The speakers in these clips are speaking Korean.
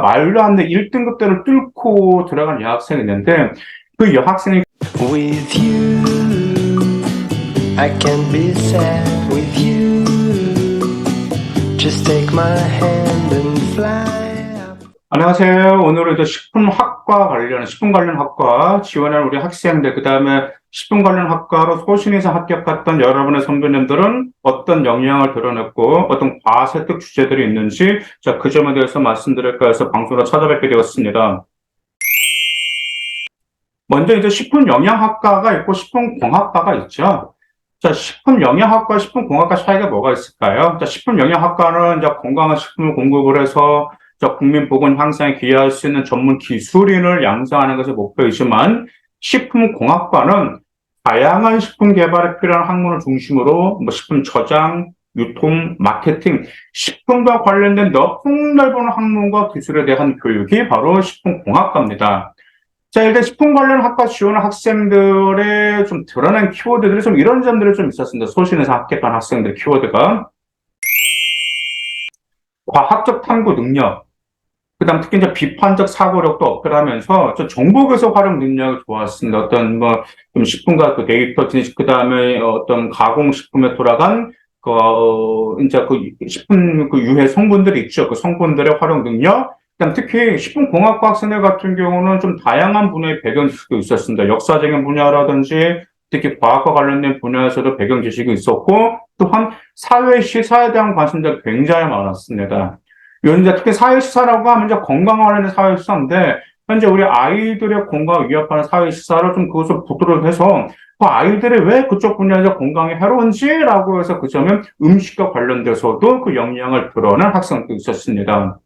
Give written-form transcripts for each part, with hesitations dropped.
말도 안 돼 1등급대를 뚫고 들어간 여학생이 있는데 그 여학생이 With you, I can be sad with you. Just take my hand and fly up. 안녕하세요. 오늘은 식품 관련 학과 지원한 우리 학생들, 그 다음에 식품 관련 학과로 소신에서 합격했던 여러분의 선배님들은 어떤 역량을 드러냈고 어떤 과세특 주제들이 있는지 그 점에 대해서 말씀드릴까 해서 방송으로 찾아뵙게 되었습니다. 먼저 이제 식품영양학과가 있고 식품공학과가 있죠. 식품영양학과, 식품공학과 차이가 뭐가 있을까요? 식품영양학과는 건강한 식품을 공급을 해서 국민 보건 향상에 기여할 수 있는 전문 기술인을 양성하는 것이 목표이지만, 식품공학과는 다양한 식품 개발에 필요한 학문을 중심으로 식품 저장, 유통, 마케팅, 식품과 관련된 폭넓은 학문과 기술에 대한 교육이 바로 식품공학과입니다. 일단 식품 관련 학과 지원한 학생들의 좀 드러난 키워드들이 좀 이런 점들이 좀 있었습니다. 소신에서 합격한 학생들 키워드가. 과학적 탐구 능력, 그 다음 특히 이제 비판적 사고력도 어필하면서 정보 분석 활용 능력이 좋았습니다. 어떤 좀 식품과 그 데이터, 그 다음에 어떤 가공식품에 돌아간 이제 식품 유해 성분들이 있죠. 그 성분들의 활용 능력, 그다음 특히 식품공학과 학생들 같은 경우는 좀 다양한 분야의 배경 지식도 있었습니다. 역사적인 분야라든지 특히 과학과 관련된 분야에서도 배경 지식이 있었고, 또한 사회 시사에 대한 관심도 굉장히 많았습니다. 이제 특히 사회 시사라고 하면 이제 건강 관련된 사회 시사인데, 현재 우리 아이들의 건강을 위협하는 사회 시사를 좀 그것을 보도록 해서 그 아이들이 왜 그쪽 분야에서 건강에 해로운지라고 해서 그 점은 음식과 관련돼서도 그 역량을 드러낸 학생도 있었습니다.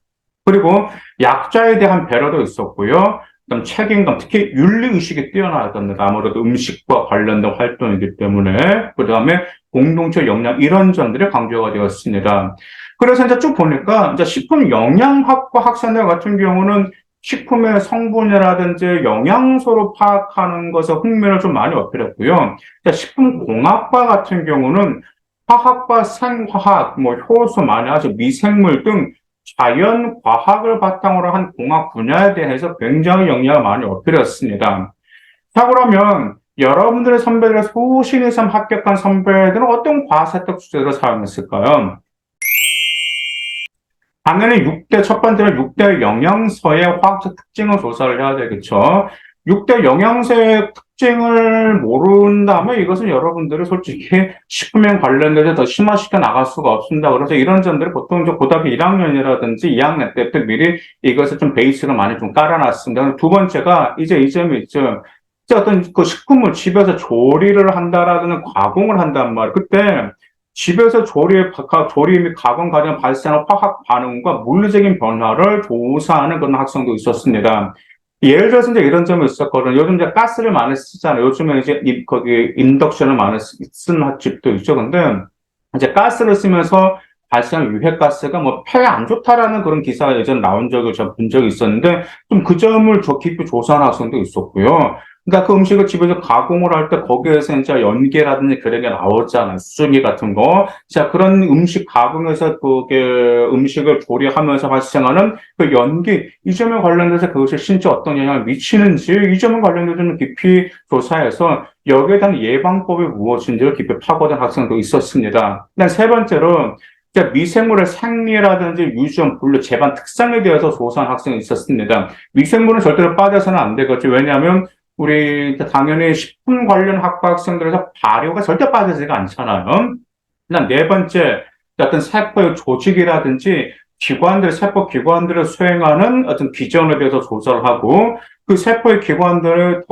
그리고 약자에 대한 배려도 있었고요. 그다음 책임감, 특히 윤리의식이 뛰어나답니다. 아무래도 음식과 관련된 활동이기 때문에. 그 다음에 공동체 역량, 이런 점들이 강조가 되었습니다. 그래서 이제 쭉 보니까 이제 식품영양학과 학생들 같은 경우는 식품의 성분이라든지 영양소를 파악하는 것에 흥미를 좀 많이 어필했고요. 식품공학과 같은 경우는 화학과 생화학, 효소, 만화제, 미생물 등 자연 과학을 바탕으로 한 공학 분야에 대해서 굉장히 역량을 많이 어필했습니다. 자, 그러면 여러분들의 선배들의 소신 이상 합격한 선배들은 어떤 과세특 주제를 사용했을까요? 당연히 첫 번째는 6대 영양소의 화학적 특징을 조사를 해야 되겠죠. 6대 영양소의 특징을 모른다면 이것은 여러분들이 솔직히 식품에 관련돼서 더 심화시켜 나갈 수가 없습니다. 그래서 이런 점들을 보통 고등학교 1학년이라든지 2학년 때부터 미리 이것을 좀 베이스를 많이 좀 깔아놨습니다. 두 번째가 이 점이 있죠. 어떤 그 식품을 집에서 조리를 한다라는 가공을 한단 말이에요. 그때 집에서 조리 및 가공 과정 발생하는 화학 반응과 물리적인 변화를 조사하는 그런 학생도 있었습니다. 예를 들어서 이제 이런 점이 있었거든요. 요즘 이제 가스를 많이 쓰잖아요. 요즘에 이제 거기 인덕션을 많이 쓰는 집도 있죠. 근데 이제 가스를 쓰면서 발생한 유해가스가 폐에 안 좋다라는 그런 기사가 예전에 나온 적을 제가 본 적이 있었는데, 좀 그 점을 깊이 조사하는 학생도 있었고요. 그러니까 그 음식을 집에서 가공을 할 때 거기에서 이제 연기라든지 그런 게 나오잖아요. 수증기 같은 거. 그런 음식 가공에서 음식을 조리하면서 발생하는 그 연기, 이 점에 관련돼서 그것이 신체 어떤 영향을 미치는지, 이 점에 관련돼서 좀 깊이 조사해서 여기에 대한 예방법이 무엇인지를 깊이 파고든 학생도 있었습니다. 세 번째로, 미생물의 생리라든지 유전, 분류, 재반 특성에 대해서 조사한 학생이 있었습니다. 미생물은 절대로 빠져서는 안 되겠죠. 왜냐하면 우리 당연히 식품 관련 학과 학생들에서 발효가 절대 빠지지가 않잖아요. 그다음 네 번째, 어떤 세포의 조직이라든지 세포 기관들을 수행하는 어떤 기전에 대해서 조사를 하고, 그 세포의 기관들을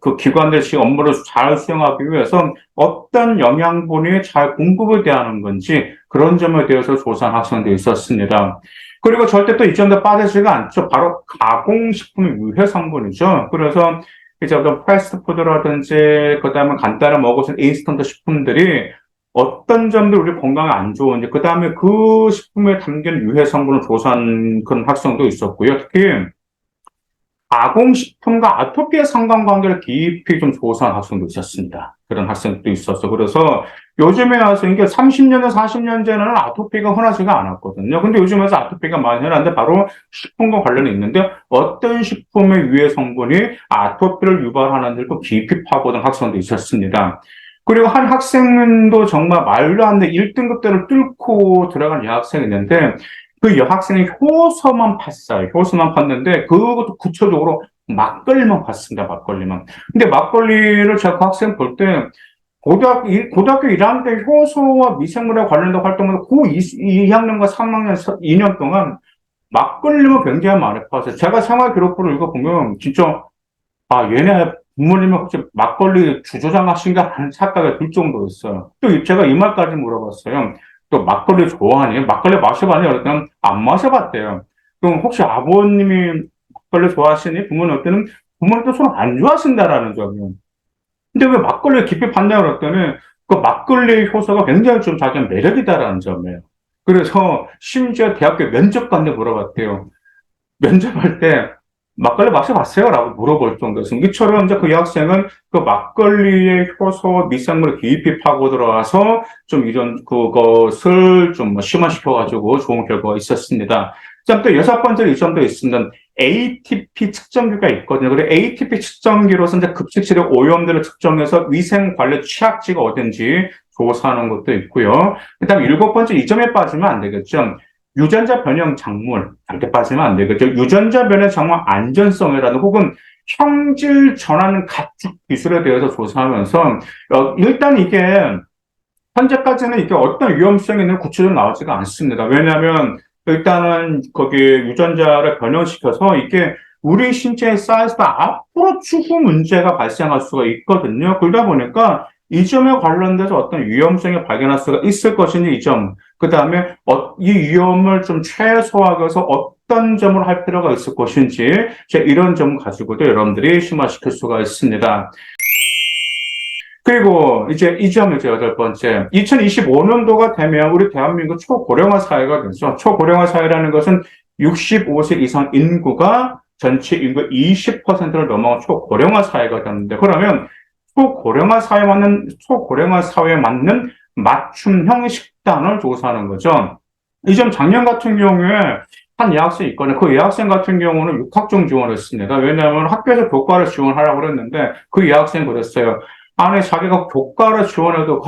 그 기관들의 업무를 잘 수행하기 위해서 어떤 영양분이 잘 공급이 돼야 하는 건지, 그런 점에 대해서 조사한 학생도 있었습니다. 그리고 절대 또 이 점도 빠지지가 않죠. 바로 가공식품의 유해 성분이죠. 그래서 이제 어떤 패스트푸드라든지, 그 다음에 간단히 먹을 수 있는 인스턴트 식품들이 어떤 점들 우리 건강에 안 좋은지, 그 다음에 그 식품에 담긴 유해 성분을 조사한 그런 학생도 있었고요. 특히 가공식품과 아토피의 상관관계를 깊이 좀 조사한 학생도 있었습니다. 그런 학생도 있었어. 그래서 요즘에 와서 이게 30년, 40년 전에는 아토피가 흔하지가 않았거든요. 근데 요즘 와서 아토피가 많이 흔한데 바로 식품과 관련이 있는데 어떤 식품의 유해 성분이 아토피를 유발하는지를 깊이 파고든 학생도 있었습니다. 그리고 한 학생도 정말 말도 안 돼 1등급대를 뚫고 들어간 여학생이 있는데 그 여학생이 효소만 팠어요. 효소만 팠는데 그것도 구체적으로 막걸리만 팠습니다. 막걸리만. 근데 막걸리를 제가 그 학생 볼 때 고등학교 1학년 때 효소와 미생물에 관련된 활동을 고 2학년과 3학년 2년 동안 막걸리만 굉장히 많이 파서 제가 생활 기록부를 읽어보면 진짜 얘네 부모님이 혹시 막걸리 주조장 하신가 하는 착각이 들 정도였어요. 또 제가 이 말까지 물어봤어요. 또 막걸리 좋아하니? 막걸리 마셔봤니? 그랬더니 안 마셔봤대요. 그럼 혹시 아버님이 막걸리 좋아하시니? 부모님 때는 부모님도 술 안 좋아하신다라는 점이에요. 근데 왜 막걸리를 깊이 봤냐 그랬더니 그 막걸리 효소가 굉장히 좀 자기 매력이다라는 점이에요. 그래서 심지어 대학교 면접관한테 물어봤대요. 면접할 때 막걸리 마셔봤어요? 라고 물어볼 정도였습니다. 이처럼 이제 그 여학생은 그 막걸리의 효소 미생물을 깊이 파고 들어와서 좀 이런 그것을 좀 심화시켜가지고 좋은 결과가 있었습니다. 자, 또 여섯 번째로 이 점도 있습니다. ATP 측정기가 있거든요. 그래 ATP 측정기로서 이제 급식실의 오염들을 측정해서 위생 관리 취약지가 어딘지 조사하는 것도 있고요. 그다음 일곱 번째 이 점에 빠지면 안 되겠죠. 유전자 변형 작물, 이렇게 빠지면 안 되겠죠. 유전자 변형 작물 안전성이라는 혹은 형질 전환 가축 기술에 대해서 조사하면서, 일단 이게, 현재까지는 이게 어떤 위험성이 있는 구체적으로 나오지가 않습니다. 왜냐하면, 일단은 거기 유전자를 변형시켜서 이게 우리 신체에 쌓여서 앞으로 추후 문제가 발생할 수가 있거든요. 그러다 보니까 이 점에 관련돼서 어떤 위험성을 발견할 수가 있을 것이니 이 점. 그 다음에 이 위험을 좀 최소화하기 위해서 어떤 점을 할 필요가 있을 것인지 이런 점 가지고도 여러분들이 심화시킬 수가 있습니다. 그리고 이제 이 점이죠, 여덟 번째. 2025년도가 되면 우리 대한민국 초고령화 사회가 되죠. 초고령화 사회라는 것은 65세 이상 인구가 전체 인구 20%를 넘어간 초고령화 사회가 되는데, 그러면 초고령화 사회에 맞는 맞춤형 식단을 조사하는 거죠. 이 점 작년 같은 경우에 한 여학생이 있거든요. 그 여학생 같은 경우는 육학종 지원을 했습니다. 왜냐하면 학교에서 교과를 지원하라고 그랬는데 그 여학생이 그랬어요. 아니, 자기가 교과를 지원해도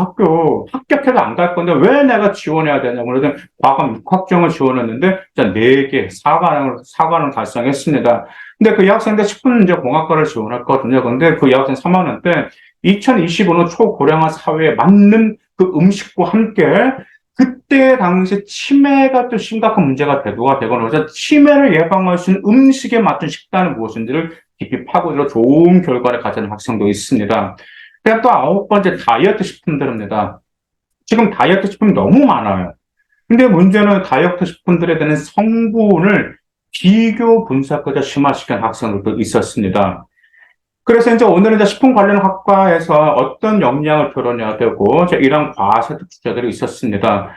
합격해도 안 갈 건데 왜 내가 지원해야 되냐고. 그러더니 과감 육학종을 지원했는데, 4개, 4관을 달성했습니다. 근데 그 여학생 때 식품문제공학과를 지원했거든요. 근데 그 여학생 3학년 때 2025년 초고령화 사회에 맞는 그 음식과 함께 그때 당시 치매가 또 심각한 문제가 대두가 되거나 그래서 치매를 예방할 수 있는 음식에 맞춘 식단은 무엇인지를 깊이 파고들어 좋은 결과를 가져는 학생도 있습니다. 그리고 또 아홉 번째 다이어트 식품들입니다. 지금 다이어트 식품이 너무 많아요. 근데 문제는 다이어트 식품들에 대한 성분을 비교 분석까지 심화시킨 학생들도 있었습니다. 그래서 이제 오늘은 이제 식품 관련 학과에서 어떤 역량을 드러내야 되고, 이런 과세특 주제들이 있었습니다.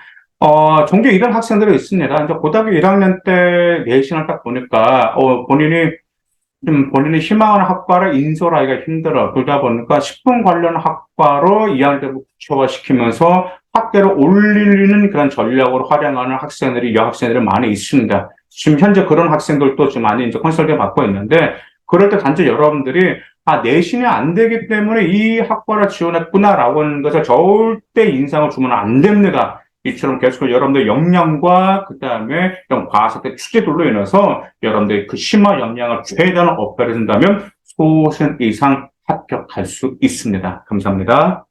종종 이런 학생들이 있습니다. 이제 고등학교 1학년 때 내신을 딱 보니까, 본인이 희망하는 학과를 인솔하기가 힘들어. 그러다 보니까 식품 관련 학과로 2학년 때부터 구체화시키면서 학계를 올리는 그런 전략으로 활용하는 여학생들이 많이 있습니다. 지금 현재 그런 학생들도 좀 많이 이제 컨설팅 받고 있는데, 그럴 때 단지 여러분들이, 내신이 안 되기 때문에 이 학과를 지원했구나라고 하는 것을 절대 인상을 주면 안 됩니다. 이처럼 계속 여러분들 역량과 그 다음에 이런 과학적 취재들로 인해서 여러분들이 그 심화 역량을 최대한 업그레이드 한다면 소신 이상 합격할 수 있습니다. 감사합니다.